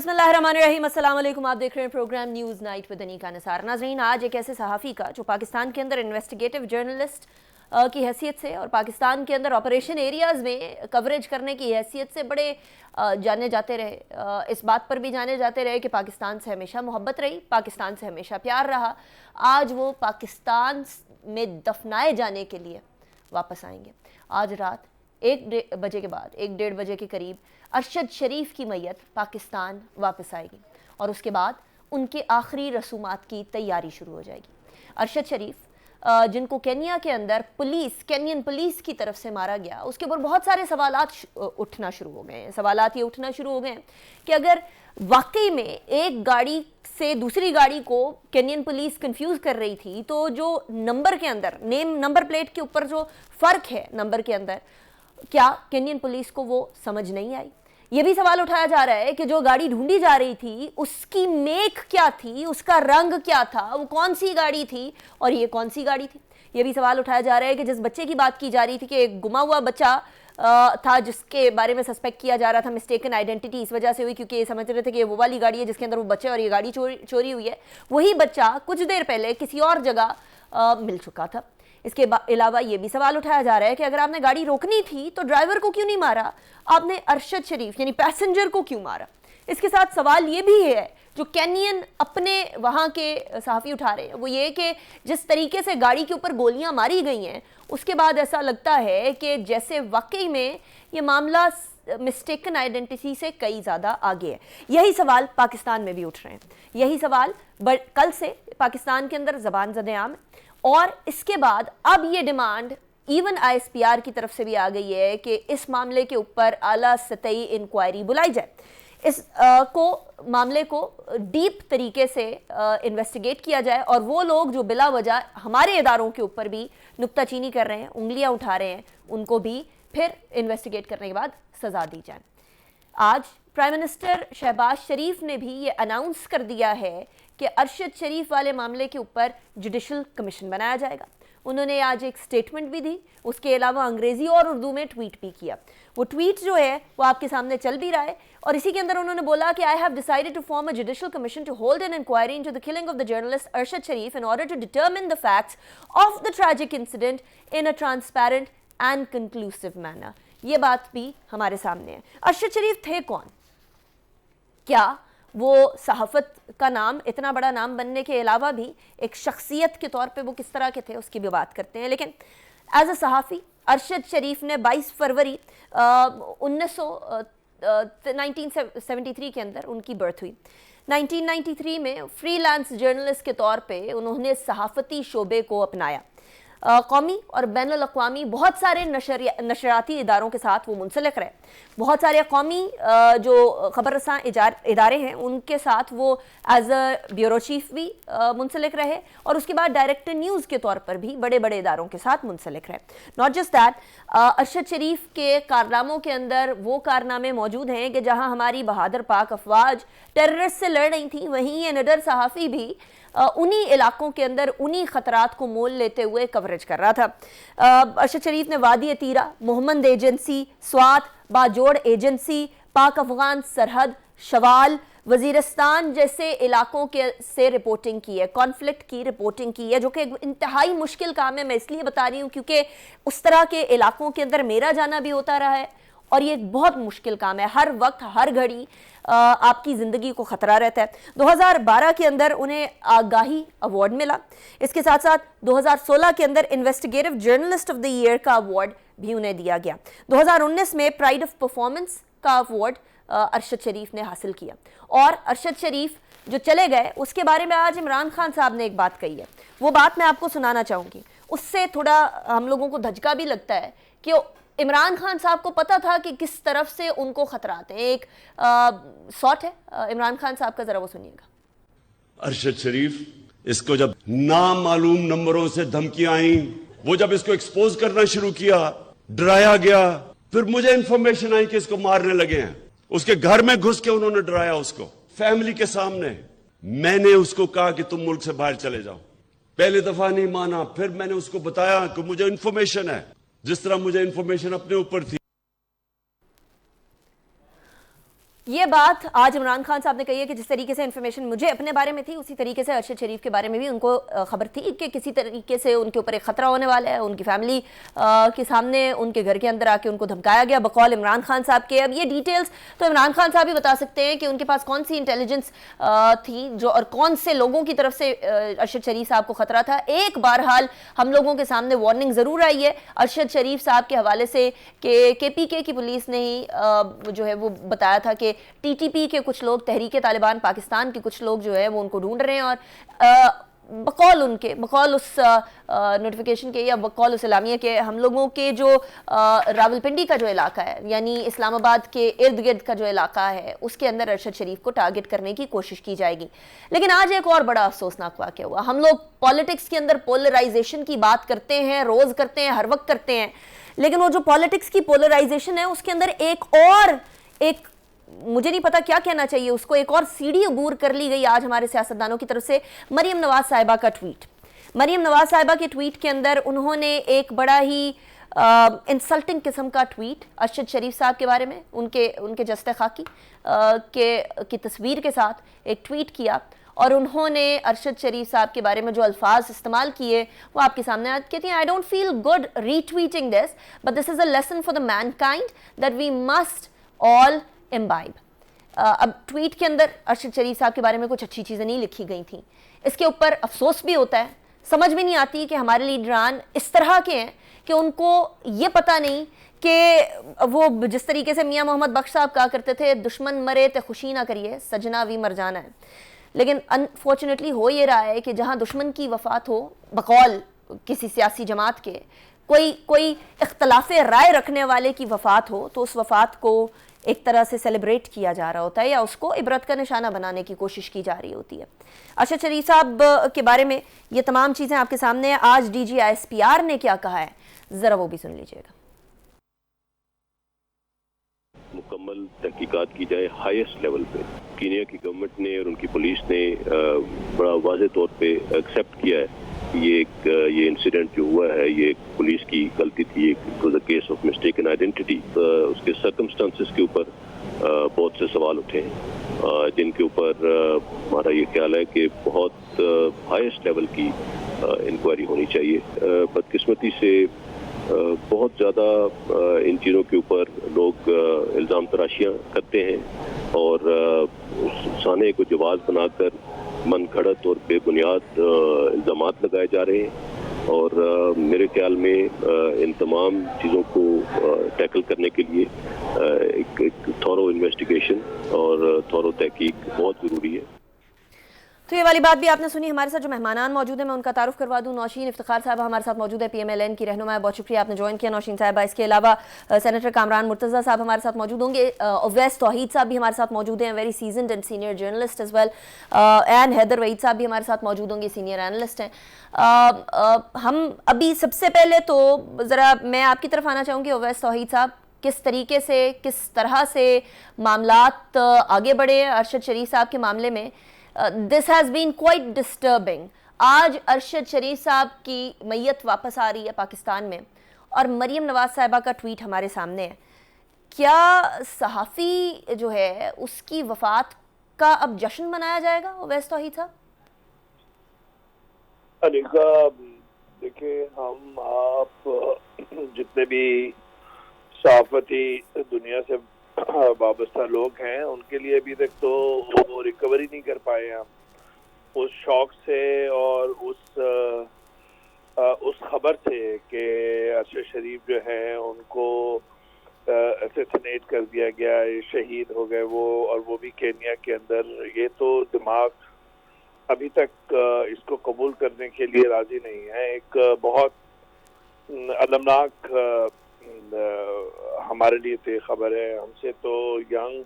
بسم اللہ الرحمن الرحیم، السلام علیکم. آپ دیکھ رہے ہیں پروگرام نیوز نائٹ ود انیکا نثار. ناظرین، آج ایک ایسے صحافی کا جو پاکستان کے اندر انویسٹیگیٹو جرنلسٹ کی حیثیت سے اور پاکستان کے اندر آپریشن ایریاز میں کوریج کرنے کی حیثیت سے بڑے جانے جاتے رہے، اس بات پر بھی جانے جاتے رہے کہ پاکستان سے ہمیشہ محبت رہی، پاکستان سے ہمیشہ پیار رہا. آج وہ پاکستان میں دفنائے جانے کے لیے واپس آئیں گے. آج رات 1 بجے کے بعد 1-1:30 بجے کے قریب ارشد شریف کی میت پاکستان واپس آئے گی اور اس کے بعد ان کے آخری رسومات کی تیاری شروع ہو جائے گی. ارشد شریف جن کو کینیا کے اندر کینین پولیس کی طرف سے مارا گیا، اس کے اوپر بہت سارے سوالات اٹھنا شروع ہو گئے ہیں. سوالات یہ اٹھنا شروع ہو گئے ہیں کہ اگر واقعی میں ایک گاڑی سے دوسری گاڑی کو کینین پولیس کنفیوز کر رہی تھی، تو جو نمبر کے اندر نمبر پلیٹ کے اوپر جو فرق ہے نمبر کے اندر، کیا کینین پولیس کو وہ سمجھ نہیں آئی؟ یہ بھی سوال اٹھایا جا رہا ہے کہ جو گاڑی ڈھونڈی جا رہی تھی اس کی میک کیا تھی، اس کا رنگ کیا تھا، وہ کون سی گاڑی تھی اور یہ کون سی گاڑی تھی. یہ بھی سوال اٹھایا جا رہا ہے کہ جس بچے کی بات کی جا رہی تھی کہ ایک گما ہوا بچہ تھا جس کے بارے میں سسپیکٹ کیا جا رہا تھا مسٹیکن آئیڈینٹی اس وجہ سے ہوئی کیونکہ یہ سمجھ رہے تھے کہ وہ والی گاڑی ہے جس کے اندر وہ بچے اور یہ گاڑی چوری ہوئی ہے. وہی بچہ کچھ دیر پہلے کسی اور جگہ مل چکا تھا. اس کے علاوہ یہ بھی سوال اٹھایا جا رہا ہے کہ اگر آپ نے گاڑی روکنی تھی تو ڈرائیور کو کیوں نہیں مارا، آپ نے ارشد شریف یعنی پیسنجر کو کیوں مارا. اس کے ساتھ سوال یہ بھی ہے جو کینین اپنے وہاں کے صحافی اٹھا رہے ہیں، وہ یہ کہ جس طریقے سے گاڑی کے اوپر گولیاں ماری گئی ہیں اس کے بعد ایسا لگتا ہے کہ جیسے واقعی میں یہ معاملہ مسٹیکن آئیڈینٹی سے کئی زیادہ آگے ہے. یہی سوال پاکستان میں بھی اٹھ رہے ہیں. یہی سوال کل سے پاکستان کے اندر زبان زد عام ہے اور اس کے بعد اب یہ demand even I S P R کی طرف سے بھی آ گئی ہے کہ اس معاملے کے اوپر اعلیٰ سطحی انکوائری بلائی جائے، اس معاملے کو ڈیپ طریقے سے انویسٹیگیٹ کیا جائے اور وہ لوگ جو بلا وجہ ہمارے اداروں کے اوپر بھی نکتہ چینی کر رہے ہیں، انگلیاں اٹھا رہے ہیں، ان کو بھی پھر انویسٹیگیٹ کرنے کے بعد سزا دی جائے. آج پرائم منسٹر شہباز شریف نے بھی یہ اناؤنس کر دیا ہے کہ ارشد شریف والے معاملے کے اوپر جوڈیشل کمیشن بنایا جائے گا. انہوں نے آج ایک سٹیٹمنٹ بھی دی، اس کے علاوہ انگریزی اور اردو میں ٹویٹ بھی کیا. وہ ٹویٹ جو ہے وہ آپ کے سامنے چل بھی رہا ہے اور اسی کے اندر انہوں نے بولا کہ I have decided to form a judicial commission to hold an inquiry into the killing of the journalist Arshad Sharif in order to determine the facts of the tragic incident in a transparent and conclusive manner. یہ بات بھی ہمارے سامنے ہے. ارشد شریف تھے کون؟ کیا وہ صحافت کا نام، اتنا بڑا نام بننے کے علاوہ بھی ایک شخصیت کے طور پہ وہ کس طرح کے تھے اس کی بھی بات کرتے ہیں. لیکن ایز اے صحافی ارشد شریف نے 22 فروری 1973 کے اندر ان کی برتھ ہوئی. 1993 میں فری لانس جرنلسٹ کے طور پہ انہوں نے صحافتی شعبے کو اپنایا. قومی اور بین الاقوامی بہت سارے نشریاتی اداروں کے ساتھ وہ منسلک رہے. بہت سارے قومی جو خبر رساں ادارے ہیں ان کے ساتھ وہ ایز اے بیورو چیف بھی منسلک رہے اور اس کے بعد ڈائریکٹر نیوز کے طور پر بھی بڑے بڑے اداروں کے ساتھ منسلک رہے. ناٹ جسٹ دیٹ، ارشد شریف کے کارناموں کے اندر وہ کارنامے موجود ہیں کہ جہاں ہماری بہادر پاک افواج ٹیررسٹ سے لڑ رہی تھیں، وہیں یہ نڈر صحافی بھی انہی علاقوں کے اندر انہی خطرات کو مول لیتے ہوئے کوریج کر رہا تھا. ارشد شریف نے وادی تیرہ، محمد ایجنسی، سوات، باجوڑ ایجنسی، پاک افغان سرحد، شوال، وزیرستان جیسے علاقوں کے سے رپورٹنگ کی ہے، کانفلکٹ کی رپورٹنگ کی ہے، جو کہ انتہائی مشکل کام ہے. میں اس لیے بتا رہی ہوں کیونکہ اس طرح کے علاقوں کے اندر میرا جانا بھی ہوتا رہا ہے اور یہ بہت مشکل کام ہے. ہر وقت ہر گھڑی آپ کی زندگی کو خطرہ رہتا ہے. 2012 کے اندر انہیں آگاہی ایوارڈ ملا. اس کے ساتھ ساتھ 2016 کے اندر investigative journalist of the year کا ایوارڈ بھی انہیں دیا گیا. 2019 میں پرائڈ آف پرفارمنس کا ایوارڈ ارشد شریف نے حاصل کیا. اور ارشد شریف جو چلے گئے اس کے بارے میں آج عمران خان صاحب نے ایک بات کہی ہے، وہ بات میں آپ کو سنانا چاہوں گی. اس سے تھوڑا ہم لوگوں کو دھچکا بھی لگتا ہے کہ عمران خان صاحب کو پتا تھا کہ کس طرف سے ان کو خطرات ہیں. ایک سوٹ ہے عمران خان صاحب کا، ذرا وہ سنیے گا. ارشد شریف، اس کو جب نامعلوم نمبروں سے دھمکیاں آئیں، وہ جب اس کو ایکسپوز کرنا شروع کیا، ڈرایا گیا، پھر مجھے انفارمیشن آئی کہ اس کو مارنے لگے ہیں. اس کے گھر میں گھس کے انہوں نے ڈرایا اس کو فیملی کے سامنے. میں نے اس کو کہا کہ تم ملک سے باہر چلے جاؤ. پہلے دفعہ نہیں مانا، پھر میں نے اس کو بتایا کہ مجھے انفارمیشن ہے، جس طرح مجھے انفارمیشن اپنے اوپر تھی. یہ بات آج عمران خان صاحب نے کہی ہے کہ جس طریقے سے انفارمیشن مجھے اپنے بارے میں تھی اسی طریقے سے ارشد شریف کے بارے میں بھی ان کو خبر تھی کہ کسی طریقے سے ان کے اوپر ایک خطرہ ہونے والا ہے. ان کی فیملی کے سامنے ان کے گھر کے اندر آ کے ان کو دھمکایا گیا بقول عمران خان صاحب کے. اب یہ ڈیٹیلز تو عمران خان صاحب ہی بتا سکتے ہیں کہ ان کے پاس کون سی انٹیلیجنس تھی جو اور کون سے لوگوں کی طرف سے ارشد شریف صاحب کو خطرہ تھا. ایک بہرحال ہم لوگوں کے سامنے وارننگ ضرور آئی ہے ارشد شریف صاحب کے حوالے سے کہ KPK کی پولیس نے ہی جو ہے وہ بتایا تھا کہ TTP کے کچھ لوگ تحریک طالبان پاکستان کے کچھ لوگ جو ہے وہ ان کو ڈھونڈ رہے ہیں اور بقول اس نوٹیفیکیشن کے یا بقول اس اعلامیہ کے ہم لوگوں کے جو راولپنڈی کا جو علاقہ ہے یعنی اسلام آباد کے ارد گرد کا جو علاقہ ہے اس کے اندر ارشد شریف کو ٹارگٹ کرنے کی کوشش کی جائے گی. لیکن آج ایک اور بڑا افسوسناک واقعہ ہوا. ہم لوگ پالیٹکس کے اندر پولرائزیشن کی بات کرتے ہیں, روز کرتے ہیں, ہر وقت کرتے ہیں, لیکن وہ جو پالیٹکس کی پولرائزیشن ہے اس کے اندر ایک مجھے نہیں پتا کیا کہنا چاہیے اس کو, ایک اور سیڑھی عبور کر لی گئی آج ہمارے سیاستدانوں کی طرف سے. مریم نواز صاحبہ کا ٹویٹ, مریم نواز صاحبہ کے ٹویٹ کے اندر انہوں نے ایک بڑا ہی انسلٹنگ قسم کا ٹویٹ ارشد شریف صاحب کے بارے میں ان کے جسد خاکی کی تصویر کے ساتھ ایک ٹویٹ کیا اور انہوں نے ارشد شریف صاحب کے بارے میں جو الفاظ استعمال کیے وہ آپ کے سامنے کہتی ہیں I don't feel good retweeting this but this is a lesson for the mankind that we must all imbibe. اب ٹویٹ کے اندر ارشد شریف صاحب کے بارے میں کچھ اچھی چیزیں نہیں لکھی گئی تھیں. اس کے اوپر افسوس بھی ہوتا ہے, سمجھ بھی نہیں آتی کہ ہمارے لیڈران اس طرح کے ہیں کہ ان کو یہ پتہ نہیں کہ وہ جس طریقے سے میاں محمد بخش صاحب کہا کرتے تھے دشمن مرے تے خوشی نہ کریے سجنا بھی مر جانا ہے. لیکن انفارچونیٹلی ہو یہ رہا ہے کہ جہاں دشمن کی وفات ہو بقول کسی سیاسی جماعت کے کوئی اختلاف رائے رکھنے والے کی وفات ہو تو اس وفات کو ایک طرح سے سیلیبریٹ کیا جا رہا ہوتا ہے یا اس کو عبرت کا نشانہ بنانے کی کوشش کی جا رہی ہوتی ہے. ارشد شریف صاحب کے بارے میں یہ تمام چیزیں آپ کے سامنے ہیں. آج DG ISPR نے کیا کہا ہے ذرا وہ بھی سن لیجئے گا. مکمل تحقیقات کی جائے ہائیسٹ لیول پہ. کینیا کی گورنمنٹ نے اور ان کی پولیس نے بڑا واضح طور پہ ایکسیپٹ کیا ہے یہ انسیڈنٹ جو ہوا ہے یہ پولیس کی غلطی تھی. It was a case of mistaken identity. اس کے سرکمسٹانسز کے اوپر بہت سے سوال اٹھے ہیں جن کے اوپر ہمارا یہ خیال ہے کہ بہت ہائیسٹ لیول کی انکوائری ہونی چاہیے. بدقسمتی سے بہت زیادہ ان چیزوں کے اوپر لوگ الزام تراشیاں کرتے ہیں اور سانے کو جواز بنا کر من گھڑت اور بے بنیاد الزامات لگائے جا رہے ہیں اور میرے خیال میں ان تمام چیزوں کو ٹیکل کرنے کے لیے ایک تھورو انویسٹیگیشن اور تھورو تحقیق بہت ضروری ہے. تو یہ والی بات بھی آپ نے سنی. ہمارے ساتھ جو مہمانان موجود ہیں میں ان کا تعارف کروا دوں. نوشین افتخار صاحبہ ہمارے ساتھ موجود ہے, PMLN کی رہنما ہے. بہت شکریہ آپ نے جوائن کیا نوشین صاحبہ. اس کے علاوہ سینیٹر کامران مرتضیٰ صاحب ہمارے ساتھ موجود ہوں گے. اویس توحید صاحب بھی ہمارے ساتھ موجود ہیں, very seasoned and senior journalist as well. And Haider Waheed sahab بھی ہمارے ساتھ موجود ہوں گے, سینئر اینالسٹ ہیں. ہم ابھی سب سے پہلے تو ذرا میں آپ کی طرف آنا چاہوں گی اویس توحید صاحب, کس طریقے سے کس طرح سے معاملات آگے بڑھے ارشد شریف صاحب کے معاملے میں. This has been quite disturbing. آج ارشد شریف صاحب کی میت واپس آ رہی ہے پاکستان میں اور مریم نواز صاحبہ کا ٹویٹ ہمارے سامنے ہے. کیا صحافی جو ہے اس کی وفات کا اب جشن منایا جائے گا اویس توحید صاحب؟ انیکا دیکھیں, ہم آپ جتنے بھی صحافتی دنیا سے وابستہ لوگ ہیں ان کے لیے ابھی تک تو وہ ریکوری نہیں کر پائے ہم اس شوق سے اور اس خبر سے کہ ارشد شریف جو ہیں ان کو اسیسینیٹ کر دیا گیا, شہید ہو گئے وہ, اور وہ بھی کینیا کے اندر. یہ تو دماغ ابھی تک اس کو قبول کرنے کے لیے راضی نہیں ہے. ایک بہت المناک ہمارے لیے تو خبر ہے. ہم سے تو ینگ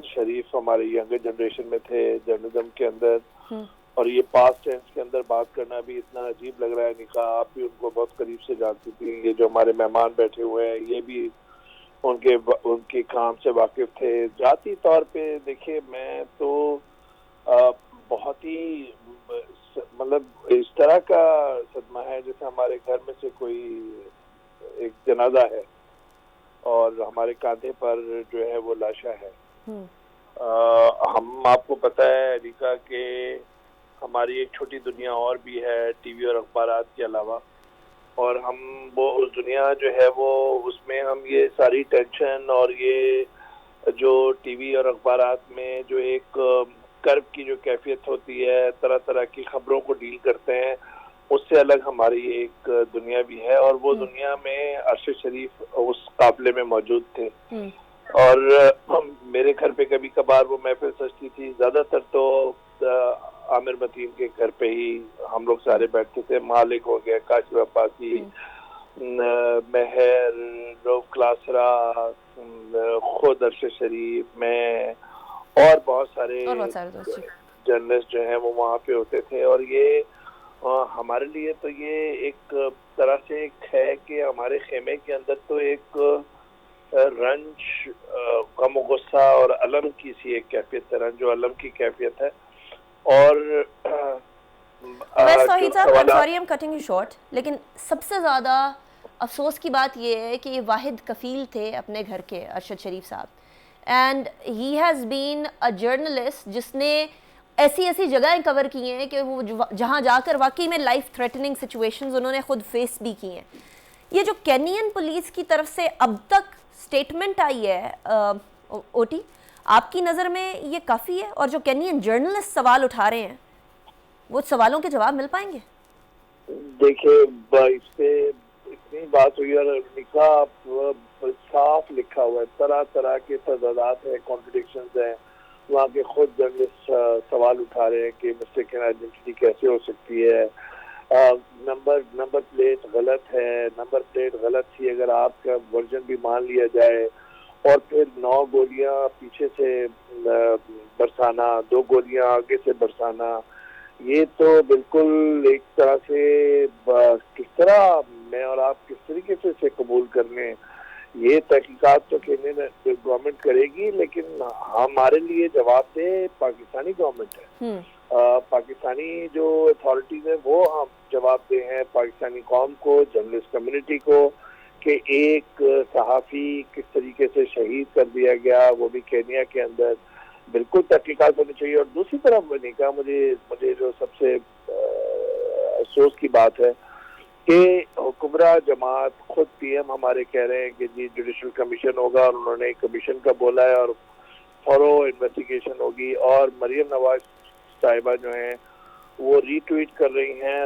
شریف ہمارے ینگر جنریشن میں تھے جرنلزم کے اندر, اور یہ پاسٹ ٹینس کے اندر بات کرنا بھی اتنا عجیب لگ رہا ہے. نکاح آپ بھی ان کو بہت قریب سے جانتی تھی. یہ جو ہمارے مہمان بیٹھے ہوئے ہیں یہ بھی ان کے کام سے واقف تھے. ذاتی طور پہ دیکھیے میں تو بہت ہی مطلب اس طرح کا صدمہ ہے جیسے ہمارے گھر میں سے کوئی ایک جنازہ ہے اور ہمارے کاندھے پر جو ہے وہ لاشا ہے. ہم آپ کو پتہ ہے ریکا کہ ہماری ایک چھوٹی دنیا اور بھی ہے ٹی وی اور اخبارات کے علاوہ, اور ہم وہ اس دنیا جو ہے وہ اس میں ہم یہ ساری ٹینشن اور یہ جو ٹی وی اور اخبارات میں جو ایک کرب کی جو کیفیت ہوتی ہے, طرح طرح کی خبروں کو ڈیل کرتے ہیں, اس سے الگ ہماری ایک دنیا بھی ہے. اور وہ دنیا میں ارشد شریف اس قافلے میں موجود تھے, اور میرے گھر پہ کبھی کبھار وہ محفل سجتی تھی. زیادہ تر تو عامر متین کے گھر پہ ہی ہم لوگ سارے بیٹھتے تھے. مالک ہو گیا, کاشف عباسی, مہر, روف کلاسرا, خود ارشد شریف, میں اور بہت سارے جرنلسٹ جو ہیں وہ وہاں پہ ہوتے تھے. اور یہ ہمارے لیے تو یہ ایک طرح سے ایک ہے کہ ہمارے خیمے کے اندر تو ایک رنج, غم و غصہ اور علم کی سی ایک کیفیت ہے, رنج و علم کی کیفیت ہے. اور توحید صاحب, I'm sorry I'm cutting you short, لیکن سب سے زیادہ افسوس کی بات یہ ہے کہ یہ واحد کفیل تھے اپنے گھر کے, ارشد شریف صاحب, and he has been a journalist جس نے ایسی ایسی جگہیں کور کی ہیں کہ وہ جہاں جا کر واقعی میں لائف تھریٹننگ سچویشنز انہوں نے خود فیس بھی کی ہیں. یہ جو کینین پولیس کی طرف سے اب تک سٹیٹمنٹ آئی ہے اوٹی, آپ کی نظر میں یہ کافی ہے؟ اور جو کینین جرنلسٹ سوال اٹھا رہے ہیں وہ سوالوں کے جواب مل پائیں گے؟ دیکھیں اس پہ اتنی بات ہوئی اور نکاح صاف لکھا ہوا ہے, طرح طرح کے تضادات ہیں, کانٹرڈکشنز ہیں. وہاں کے خود جرنلسٹ سوال اٹھا رہے ہیں کہ مسٹیکن آئیڈینٹی کیسے ہو سکتی ہے, نمبر پلیٹ غلط ہے, نمبر پلیٹ غلط تھی اگر آپ کا ورژن بھی مان لیا جائے, اور پھر 9 گولیاں پیچھے سے برسانا, 2 گولیاں آگے سے برسانا, یہ تو بالکل ایک طرح سے کس طرح میں اور آپ کس طریقے سے اسے قبول کر لیں. یہ تحقیقات تو گورنمنٹ کرے گی, لیکن ہمارے لیے جواب دہ پاکستانی گورنمنٹ ہے. پاکستانی جو اتھارٹیز ہیں وہ ہم جواب دہ ہیں پاکستانی قوم کو, جرنلسٹ کمیونٹی کو, کہ ایک صحافی کس طریقے سے شہید کر دیا گیا, وہ بھی کینیا کے اندر. بالکل تحقیقات ہونی چاہیے. اور دوسری طرف میں نے کہا مجھے جو سب سے افسوس کی بات ہے کہ حکمراں جماعت خود پی ایم ہمارے کہہ رہے ہیں کہ جی جوڈیشل کمیشن ہوگا, اور انہوں نے کمیشن کا بولا ہے اور تھورو انویسٹیگیشن ہوگی. اور مریم نواز صاحبہ جو ہیں وہ ری ٹویٹ کر رہی ہیں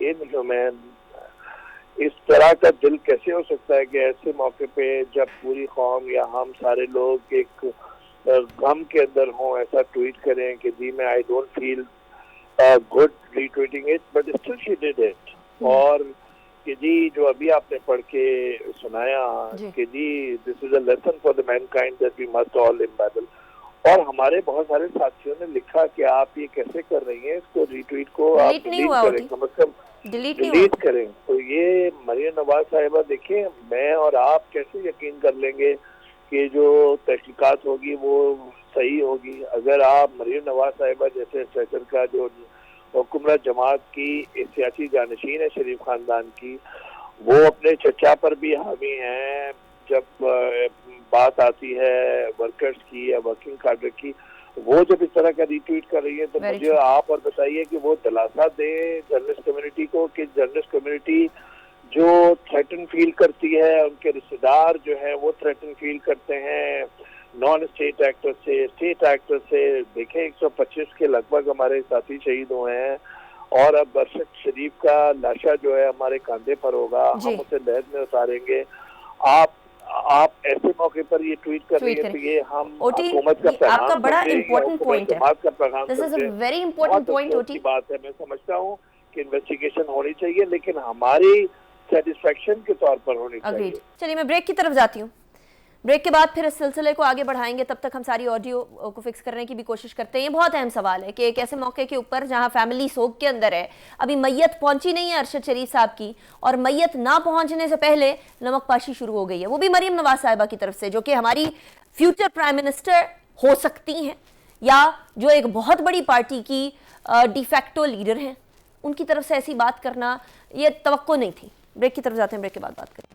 انہیومین. اس طرح کا دل کیسے ہو سکتا ہے کہ ایسے موقع پہ جب پوری قوم یا ہم سارے لوگ ایک غم کے اندر ہوں ایسا ٹویٹ کریں کہ جی میں I don't feel good retweeting it but still she did it. اور کہ جی جو ابھی آپ نے پڑھ کے سنایا کہ جی this is a lesson for the mankind that we must all imbibe. اور ہمارے بہت سارے ساتھیوں نے لکھا کہ آپ یہ کیسے کر رہی ہیں, اس کو ری ٹویٹ کو آپ ڈیلیٹ کریں, کم از کم ڈیلیٹ کریں. تو یہ مریم نواز صاحبہ دیکھیں, میں اور آپ کیسے یقین کر لیں گے کہ جو تحقیقات ہوگی وہ صحیح ہوگی اگر آپ مریم نواز صاحبہ جیسے سیشن کا جو حکمراں جماعت کی سیاسی جانشین ہے شریف خاندان کی, وہ اپنے چچا پر بھی حاوی ہیں جب بات آتی ہے ورکرز کی یا ورکنگ کارڈر کی. وہ جب اس طرح کا ری ٹویٹ کر رہی ہے تو مجھے آپ اور بتائیے کہ وہ دلاسا دیں جرنلسٹ کمیونٹی کو کہ جرنلسٹ کمیونٹی جو تھریٹن فیل کرتی ہے, ان کے رشتے دار جو ہیں وہ تھریٹن فیل کرتے ہیں نان اسٹیٹ ایکٹر سے, اسٹیٹ ایکٹر سے. دیکھیں 125 کے لگ بھگ ہمارے ساتھی شہید ہوئے ہیں, اور اب ارشد شریف کا لاشا جو ہے ہمارے کاندھے پر ہوگا, ہم اسے لہد میں اتاریں گے. آپ ایسے موقع پر یہ ٹویٹ کر رہی ہے تو یہ ہم حکومت کا پیغام آپ کا بڑا امپورٹنٹ پوائنٹ ہے, جماعت کا پیغام دس is a very important point. اوٹی بات ہے, میں سمجھتا ہوں کہ انویسٹیگیشن ہونی چاہیے لیکن ہماری سیٹسفیکشن کے طور پر ہونی چاہیے. چلیے میں بریک کی طرف جاتی ہوں, بریک کے بعد پھر اس سلسلے کو آگے بڑھائیں گے. تب تک ہم ساری آڈیو کو فکس کرنے کی بھی کوشش کرتے ہیں. یہ بہت اہم سوال ہے کہ ایک ایسے موقع کے اوپر جہاں فیملی سوگ کے اندر ہے, ابھی میت پہنچی نہیں ہے ارشد شریف صاحب کی, اور میت نہ پہنچنے سے پہلے نمک پاشی شروع ہو گئی ہے, وہ بھی مریم نواز صاحبہ کی طرف سے, جو کہ ہماری فیوچر پرائم منسٹر ہو سکتی ہیں یا جو ایک بہت بڑی پارٹی کی ڈی فیکٹو لیڈر ہیں, ان کی طرف سے ایسی بات کرنا یہ توقع نہیں تھی. بریک کی طرف جاتے ہیں, بریک کے بعد بات کریں.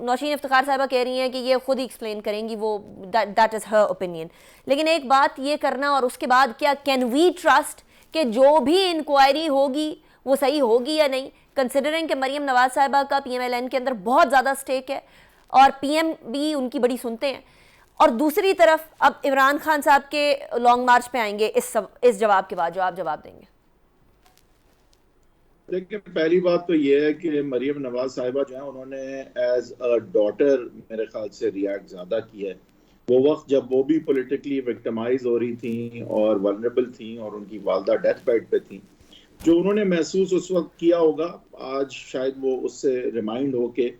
نوشین افتخار صاحبہ کہہ رہی ہیں کہ یہ خود ہی ایکسپلین کریں گی، وہ دیٹ از ہر اوپینین. لیکن ایک بات یہ کرنا اور اس کے بعد کیا کین وی ٹرسٹ کہ جو بھی انکوائری ہوگی وہ صحیح ہوگی یا نہیں، کنسیڈرنگ کہ مریم نواز صاحبہ کا پی ایم ایل این کے اندر بہت زیادہ سٹیک ہے اور پی ایم بھی ان کی بڑی سنتے ہیں، اور دوسری طرف اب عمران خان صاحب کے لانگ مارچ پہ آئیں گے اس جواب کے بعد جو آپ جواب دیں گے؟ دیکھیں، پہلی بات تو یہ ہے کہ مریم نواز صاحبہ جو ہیں انہوں نے ایز اے ڈاٹر میرے خیال سے ریاکٹ زیادہ کیا ہے. وہ وقت جب وہ بھی پولیٹیکلی وکٹمائز ہو رہی تھیں اور ولنریبل تھیں اور ان کی والدہ ڈیتھ بیڈ پہ تھیں، جو انہوں نے محسوس اس وقت کیا ہوگا آج شاید وہ اس سے ریمائنڈ ہو کے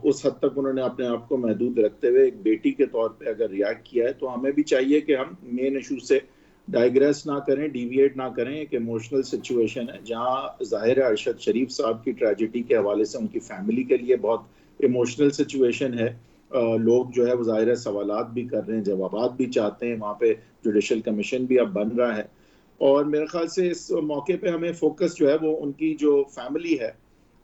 اس حد تک انہوں نے اپنے آپ کو محدود رکھتے ہوئے ایک بیٹی کے طور پہ اگر ریاکٹ کیا ہے تو ہمیں بھی چاہیے کہ ہم مین ایشو سے ڈائیگریس نہ کریں، ڈیویٹ نہ کریں. ایک ایموشنل سچویشن ہے جہاں ظاہر ہے ارشد شریف صاحب کی ٹریجڈی کے حوالے سے ان کی فیملی کے لیے بہت ایموشنل سچویشن ہے. لوگ جو ہے وہ ظاہر ہے سوالات بھی کر رہے ہیں، جوابات بھی چاہتے ہیں. وہاں پہ جوڈیشل کمیشن بھی اب بن رہا ہے اور میرے خیال سے اس موقع پہ ہمیں فوکس جو ہے وہ ان کی جو فیملی ہے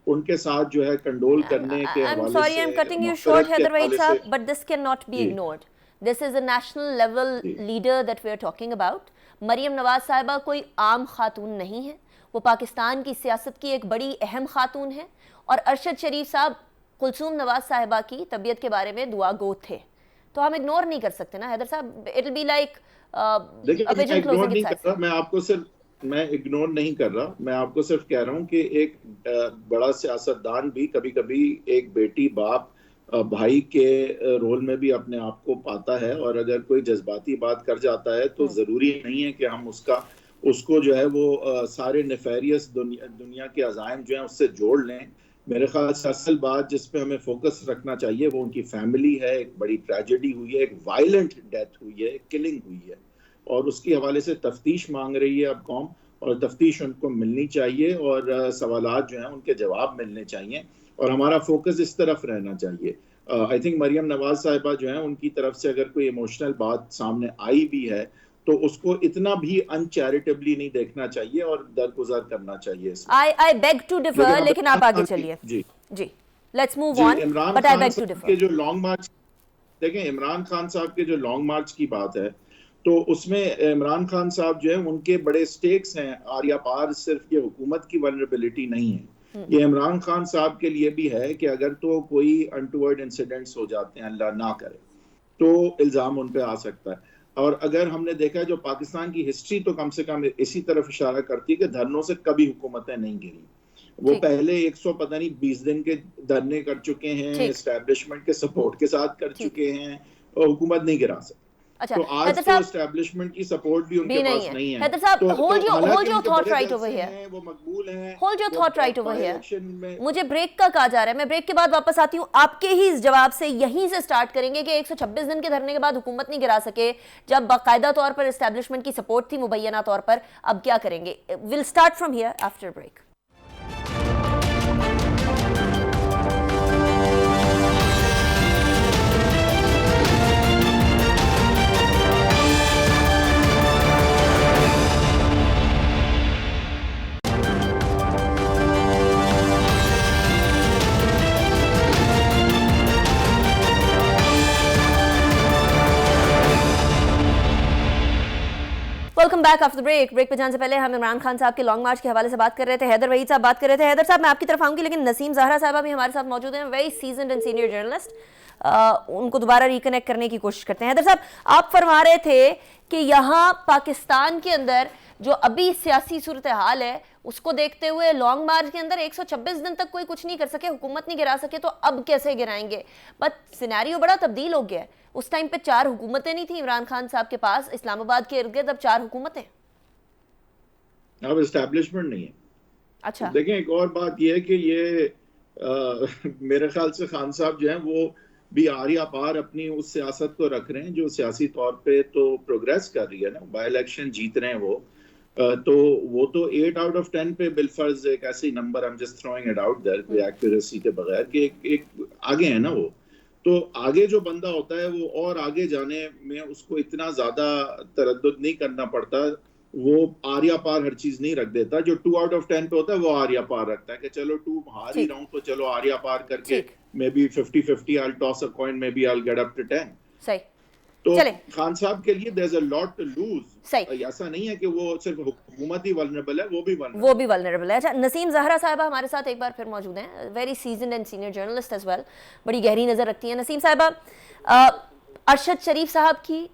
ان کے ساتھ جو ہے کنڈول کرنے کے حوالے سے. I'm cutting you short, Haider Waheed صاحب, but this cannot be ignored. This is a national level leader that we are talking about. Maryam Nawaz صاحبہ کوئی عام خاتون نہیں ہے، وہ پاکستان کی سیاست کی ایک بڑی اہم خاتون ہے، اور ارشد شریف صاحب کلثوم نواز صاحبہ کی طبیعت کے بارے میں دعا گو تھے، تو ہم اگنور نہیں کر سکتے نا حیدر صاحب. It'll be like میں اگنور نہیں کر رہا، میں آپ کو صرف کہہ رہا ہوں کہ ایک بڑا سیاستدان بھی کبھی کبھی ایک بیٹی باپ بھائی کے رول میں بھی اپنے آپ کو پاتا ہے، اور اگر کوئی جذباتی بات کر جاتا ہے تو ضروری نہیں ہے کہ ہم اس کو جو ہے وہ سارے نیفیریس دنیا کے عزائم جو ہیں اس سے جوڑ لیں. میرے خیال سے اصل بات جس پہ ہمیں فوکس رکھنا چاہیے وہ ان کی فیملی ہے. ایک بڑی ٹریجڈی ہوئی ہے، ایک وائلنٹ ڈیتھ ہوئی ہے، ایک کلنگ ہوئی ہے، اور اس کے حوالے سے تفتیش مانگ رہی ہے اب قوم، اور تفتیش ان کو ملنی چاہیے اور سوالات جو ہیں ان کے جواب ملنے چاہیے، اور ہمارا فوکس اس طرف رہنا چاہیے. آئی تھنک مریم نواز صاحبہ جو ہیں ان کی طرف سے اگر کوئی ایموشنل بات سامنے آئی بھی ہے تو اس کو اتنا بھی انچیریٹیبلی نہیں دیکھنا چاہیے اور درگزر کرنا چاہیے. I beg to differ, لیکن آپ آگے چلیے. جی let's move on, but I beg to differ. کہ جو لانگ مارچ دیکھیں، عمران خان صاحب کے جو لانگ مارچ کی بات ہے تو اس میں عمران خان صاحب جو ہیں ان کے بڑے سٹیکس ہیں. آریہ پار صرف یہ حکومت کی ولنریبلٹی نہیں ہے، یہ عمران خان صاحب کے لیے بھی ہے کہ اگر تو کوئی انٹورڈ انسیڈنٹس ہو جاتے ہیں، اللہ نہ کرے، تو الزام ان پہ آ سکتا ہے. اور اگر ہم نے دیکھا جو پاکستان کی ہسٹری تو کم سے کم اسی طرف اشارہ کرتی ہے کہ دھرنوں سے کبھی حکومتیں نہیں گری. وہ پہلے 120 دن کے دھرنے کر چکے ہیں، اسٹیبلشمنٹ کے سپورٹ کے ساتھ کر چکے ہیں، اور حکومت نہیں گرا سکتے. تو آج تو اسٹیبلشمنٹ کی سپورٹ بھی ان کے پاس نہیں ہے. حیدر صاحب, hold your thought right over here. وہ مقبول ہیں. Hold your thought right over here. مجھے بریک کا کہا جا رہا ہے, میں بریک کے بعد واپس آتی ہوں. آپ کے ہی اس جواب سے یہیں سے سٹارٹ کریں گے کہ 126 دن کے دھرنے کے بعد حکومت نہیں گرا سکے, جب باقاعدہ طور پر اسٹیبلشمنٹ کی سپورٹ تھی مبینہ طور پر, اب کیا کریں گے. We'll start from here after break. Welcome back after break. Break پہ جانے سے پہلے ہم عمران خان صاحب کے لانگ مارچ کے حوالے سے بات کر رہے تھے. حیدر وحید صاحب بات کر رہے تھے. حیدر صاحب میں آپ کی طرف آؤں گی, لیکن نسیم زہرا صاحبہ بھی ہمارے ساتھ موجود ہیں, very seasoned and senior journalist. ان کو دوبارہ ریکنیکٹ کرنے کی کوشش کرتے ہیں. حیدر صاحب, آپ فرما رہے تھے کہ یہاں پاکستان کے اندر جو ابھی سیاسی صورتحال ہے اس کو دیکھتے ہوئے لانگ مارچ کے اندر 126 دن تک کوئی کچھ نہیں کر سکے, حکومت نہیں گرا سکے, تو اب کیسے گرائیں گے. بٹ سینیریو بڑا تبدیل ہو گیا ہے. اس ٹائم پہ 4 حکومتیں نہیں تھیں عمران خان صاحب کے پاس, اسلام آباد کے ارد گرد اب 4 حکومتیں. اب اسٹیبلشمنٹ نہیں ہے. اچھا دیکھیں, ایک اور بات یہ ہے کہ یہ میرے خیال سے خان صاحب جو ہیں وہ بھی آریہ پار اپنی اس سیاست کو رکھ رہے ہیں جو سیاسی طور پہ تو پروگریس کر رہی ہے نا, بائی الیکشن جیت رہے ہیں وہ, تو وہ تو 8 out of 10 پہ بالفرض ایک ایسی number, I'm just throwing it out there, کوئی ایکوریسی کے بغیر, کہ ایک آگے ہے نا وہ. تو آگے جو بندہ ہوتا ہے وہ اور آگے جانے میں اس کو اتنا زیادہ تردد نہیں کرنا پڑتا, وہ آریہ پار ہر چیز نہیں رکھ دیتا. جو 2 out of 10 پہ ہوتا ہے وہ آریہ پار رکھتا ہے کہ چلو 2 ہار ہی رہا ہوں تو چلو آریہ پار کر کے maybe 50-50 I'll toss a coin, maybe I'll get up to 10. صحیح. تو چلیں. خان صاحب کے لیے there's a lot to lose. صحیح. ایسا نہیں ہے کہ وہ صرف حکومت ہی vulnerable ہے, وہ بھی vulnerable ہے. اچھا, نسیم زہرا صاحبہ ہمارے ساتھ ایک بار پھر موجود ہیں, very seasoned and senior journalist as well, بڑی گہری نظر رکھتی ہیں. نسیم صاحبہ, ارشد شریف صاحب کی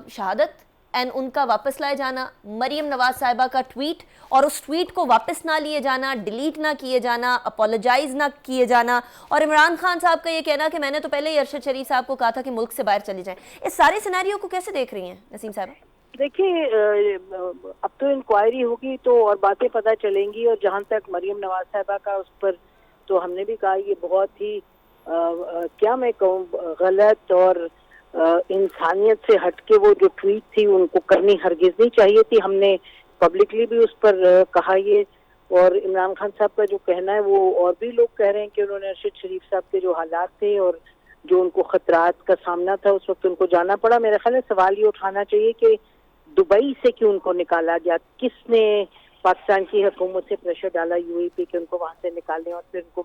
شہادت اینڈ ان کا واپس لائے جانا, مریم نواز صاحبہ کا ٹویٹ اور اس ٹویٹ کو واپس نہ لیے جانا, ڈیلیٹ نہ کیے جانا, اپولوجائز نہ کیے جانا, اور عمران خان صاحب کا یہ کہنا کہ میں نے تو پہلے ہی ارشد شریف صاحب کو کہا تھا کہ ملک سے باہر چلے جائیں, اس سارے سیناریو کو کیسے دیکھ رہی ہیں نسیم صاحبہ؟ دیکھیے, اب تو انکوائری ہوگی تو اور باتیں پتہ چلیں گی, اور جہاں تک مریم نواز صاحبہ کا اس پر تو ہم نے بھی کہا یہ بہت ہی کیا میں کہوں غلط اور انسانیت سے ہٹ کے وہ جو ٹویٹ تھی ان کو کرنی ہرگز نہیں چاہیے تھی. ہم نے پبلکلی بھی اس پر کہا یہ, اور عمران خان صاحب کا جو کہنا ہے وہ اور بھی لوگ کہہ رہے ہیں کہ انہوں نے ارشد شریف صاحب کے جو حالات تھے اور جو ان کو خطرات کا سامنا تھا اس وقت ان کو جانا پڑا. میرا خیال ہے سوال یہ اٹھانا چاہیے کہ دبئی سے کیوں ان کو نکالا گیا, کس نے پاکستان کی حکومت سے پریشر ڈالا یو اے پی کہ ان کو وہاں سے نکالنے, اور پھر ان کو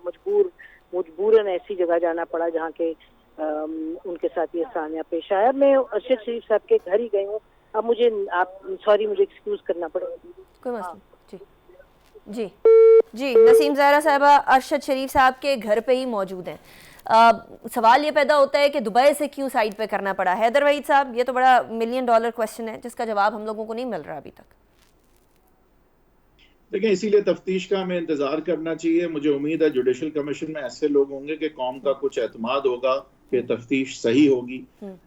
مجبوراً ایسی جگہ جانا پڑا جہاں کے ان کے ساتھ یہ سانیہ پیش آیا. میں ارشد شریف صاحب کے گھر ہی گئی ہوں, اب مجھے مجھے ایکسکیوز کرنا پڑے گا. کوئی مسئلہ. جی جی نسیم زہرا صاحبہ ارشد شریف صاحب کے گھر پہ ہی موجود ہیں. سوال یہ پیدا ہوتا ہے کہ دبئی سے کیوں سائڈ پہ کرنا پڑا. حیدر وحید صاحب, یہ تو بڑا $1 ملین کویسچن ہے جس کا جواب ہم لوگوں کو نہیں مل رہا ابھی تک. دیکھیں, اسی لیے تفتیش کا ہمیں انتظار کرنا چاہیے. مجھے امید ہے جوڈیشل کمیشن میں ایسے لوگ ہوں گے کہ قوم کا کچھ اعتماد ہوگا کہ تفتیش صحیح ہوگی,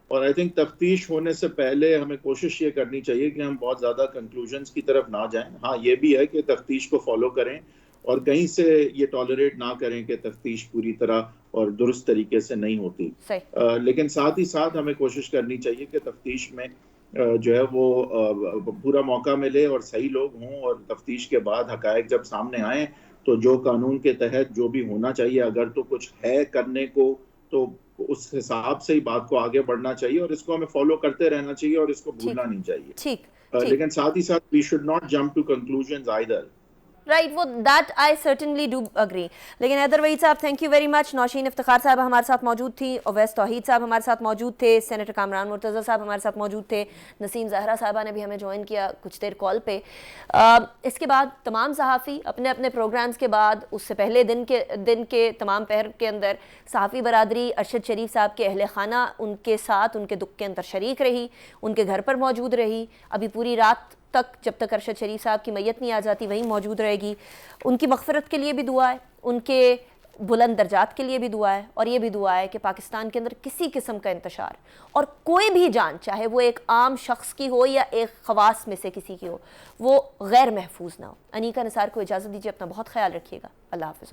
اور آئی تھنک تفتیش ہونے سے پہلے ہمیں کوشش یہ کرنی چاہیے کہ ہم بہت زیادہ کنکلوژنز کی طرف نہ جائیں. ہاں یہ بھی ہے کہ تفتیش کو فالو کریں اور کہیں سے یہ ٹالریٹ نہ کریں کہ تفتیش پوری طرح اور درست طریقے سے نہیں ہوتی, لیکن ساتھ ہی ساتھ ہمیں کوشش کرنی چاہیے کہ تفتیش میں جو ہے وہ پورا موقع ملے اور صحیح لوگ ہوں, اور تفتیش کے بعد حقائق جب سامنے آئیں تو جو قانون کے تحت جو بھی ہونا چاہیے, اگر تو کچھ ہے کرنے کو تو اس حساب سے ہی بات کو آگے بڑھنا چاہیے, اور اس کو ہمیں فالو کرتے رہنا چاہیے اور اس کو بھولنا نہیں چاہیے. لیکن ساتھ ہی ساتھ we should not jump to conclusions either. Right, وہ that I certainly do agree. لیکن حیدر وحید صاحب thank you very much. Nausheen Iftikhar صاحب ہمارے ساتھ موجود تھی, اویس توحید صاحب ہمارے ساتھ موجود تھے, سینیٹر کامران مرتضیٰ صاحب ہمارے ساتھ موجود تھے, نسیم زہرا صاحبہ نے بھی ہمیں جوائن کیا کچھ دیر کال پہ. اس کے بعد تمام صحافی اپنے اپنے پروگرامز کے بعد, اس سے پہلے دن کے تمام پہر کے اندر صحافی برادری ارشد شریف صاحب کے اہل خانہ ان کے ساتھ ان کے دکھ کے اندر شریک رہی, ان کے گھر پر موجود رہی. ابھی پوری رات تک جب تک ارشد شریف صاحب کی میت نہیں آ جاتی وہیں موجود رہے گی. ان کی مغفرت کے لیے بھی دعا ہے, ان کے بلند درجات کے لیے بھی دعا ہے, اور یہ بھی دعا ہے کہ پاکستان کے اندر کسی قسم کا انتشار اور کوئی بھی جان, چاہے وہ ایک عام شخص کی ہو یا ایک خواص میں سے کسی کی ہو, وہ غیر محفوظ نہ ہو. انیکا نثار کو اجازت دیجیے, اپنا بہت خیال رکھیے گا. اللہ حافظ.